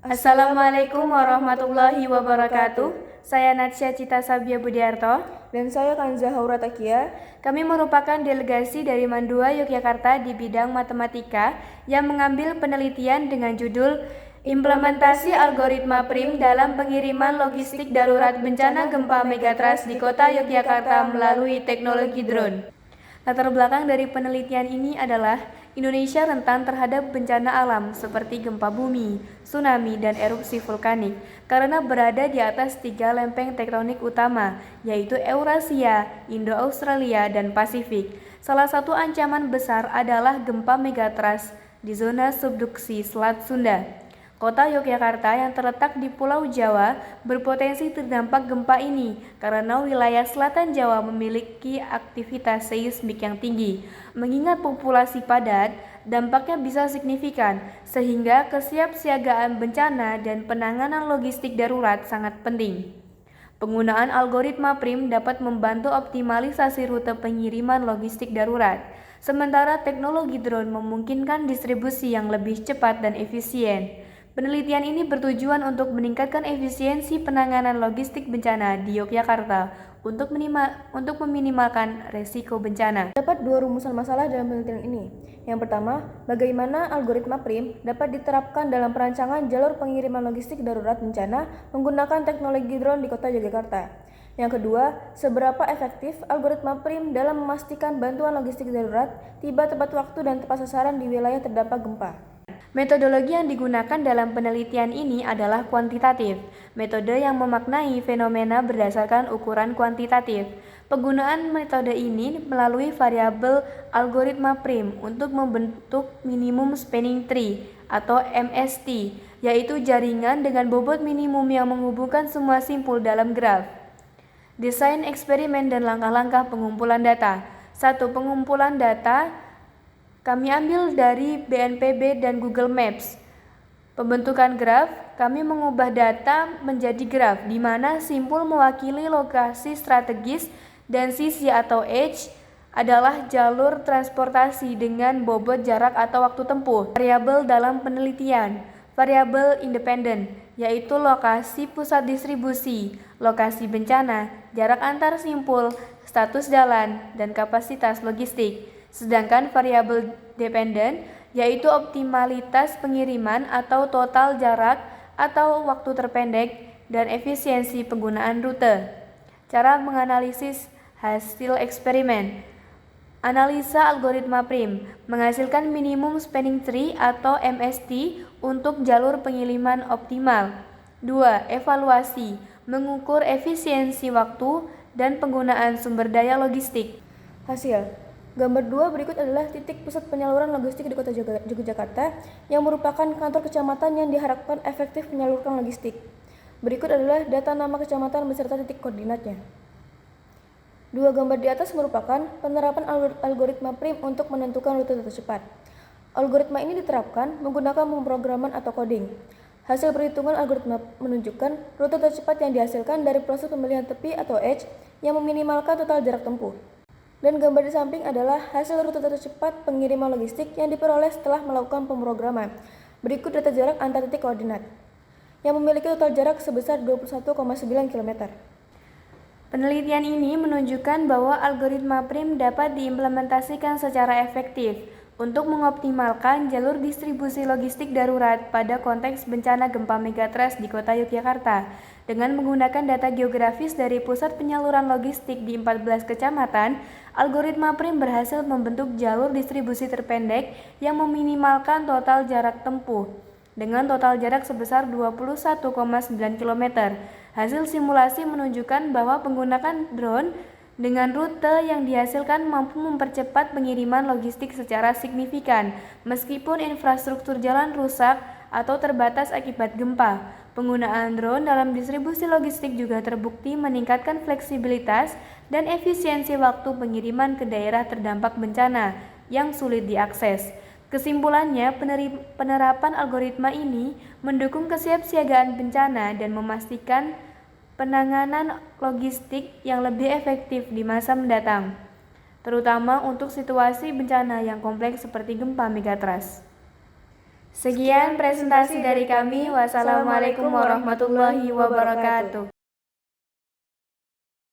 Assalamualaikum warahmatullahi wabarakatuh. Saya Natsya Cita Sabia Budiarto. Dan saya Kanza Haura Takia. Kami merupakan delegasi dari Mandua Yogyakarta di bidang matematika yang mengambil penelitian dengan judul Implementasi Algoritma Prim dalam Pengiriman Logistik Darurat Bencana Gempa Megatrust di Kota Yogyakarta melalui teknologi drone. Latar belakang dari penelitian ini adalah Indonesia rentan terhadap bencana alam seperti gempa bumi, tsunami, dan erupsi vulkanik karena berada di atas 3 lempeng tektonik utama, yaitu Eurasia, Indo-Australia, dan Pasifik. Salah satu ancaman besar adalah gempa megatrust di zona subduksi Selat Sunda. Kota Yogyakarta yang terletak di Pulau Jawa berpotensi terdampak gempa ini karena wilayah selatan Jawa memiliki aktivitas seismik yang tinggi. Mengingat populasi padat, dampaknya bisa signifikan sehingga kesiapsiagaan bencana dan penanganan logistik darurat sangat penting. Penggunaan algoritma Prim dapat membantu optimalisasi rute pengiriman logistik darurat, sementara teknologi drone memungkinkan distribusi yang lebih cepat dan efisien. Penelitian ini bertujuan untuk meningkatkan efisiensi penanganan logistik bencana di Yogyakarta untuk meminimalkan resiko bencana. Terdapat 2 rumusan masalah dalam penelitian ini. Yang pertama, bagaimana algoritma Prim dapat diterapkan dalam perancangan jalur pengiriman logistik darurat bencana menggunakan teknologi drone di Kota Yogyakarta. Yang kedua, seberapa efektif algoritma Prim dalam memastikan bantuan logistik darurat tiba tepat waktu dan tepat sasaran di wilayah terdampak gempa. Metodologi yang digunakan dalam penelitian ini adalah kuantitatif, metode yang memaknai fenomena berdasarkan ukuran kuantitatif. Penggunaan metode ini melalui variabel algoritma Prim untuk membentuk minimum spanning tree atau MST, yaitu jaringan dengan bobot minimum yang menghubungkan semua simpul dalam graf. Desain eksperimen dan langkah-langkah pengumpulan data. 1. Pengumpulan data kami ambil dari BNPB dan Google Maps. Pembentukan graf, kami mengubah data menjadi graf di mana simpul mewakili lokasi strategis dan sisi atau edge adalah jalur transportasi dengan bobot jarak atau waktu tempuh. Variabel dalam penelitian, variabel independen, yaitu lokasi pusat distribusi, lokasi bencana, jarak antar simpul, status jalan, dan kapasitas logistik. Sedangkan variabel dependen yaitu optimalitas pengiriman atau total jarak atau waktu terpendek dan efisiensi penggunaan rute. Cara menganalisis hasil eksperimen. Analisa algoritma Prim menghasilkan minimum spanning tree atau MST untuk jalur pengiriman optimal. 2. Evaluasi, mengukur efisiensi waktu dan penggunaan sumber daya logistik. Hasil. Gambar 2 berikut adalah titik pusat penyaluran logistik di Kota Yogyakarta yang merupakan kantor kecamatan yang diharapkan efektif menyalurkan logistik. Berikut adalah data nama kecamatan beserta titik koordinatnya. 2 gambar di atas merupakan penerapan algoritma Prim untuk menentukan rute tercepat. Algoritma ini diterapkan menggunakan pemrograman atau coding. Hasil perhitungan algoritma menunjukkan rute tercepat yang dihasilkan dari proses pemilihan tepi atau edge yang meminimalkan total jarak tempuh. Dan gambar di samping adalah hasil rute tercepat pengiriman logistik yang diperoleh setelah melakukan pemrograman. Berikut data jarak antar titik koordinat yang memiliki total jarak sebesar 21,9 km. Penelitian ini menunjukkan bahwa algoritma Prim dapat diimplementasikan secara efektif untuk mengoptimalkan jalur distribusi logistik darurat pada konteks bencana gempa megatrust di Kota Yogyakarta. Dengan menggunakan data geografis dari pusat penyaluran logistik di 14 kecamatan, algoritma Prim berhasil membentuk jalur distribusi terpendek yang meminimalkan total jarak tempuh dengan total jarak sebesar 21,9 km. Hasil simulasi menunjukkan bahwa penggunaan drone dengan rute yang dihasilkan mampu mempercepat pengiriman logistik secara signifikan meskipun infrastruktur jalan rusak atau terbatas akibat gempa. Penggunaan drone dalam distribusi logistik juga terbukti meningkatkan fleksibilitas dan efisiensi waktu pengiriman ke daerah terdampak bencana yang sulit diakses. Kesimpulannya, penerapan algoritma ini mendukung kesiapsiagaan bencana dan memastikan penanganan logistik yang lebih efektif di masa mendatang, terutama untuk situasi bencana yang kompleks seperti gempa megatrust. Sekian presentasi dari kami. Wassalamualaikum warahmatullahi wabarakatuh.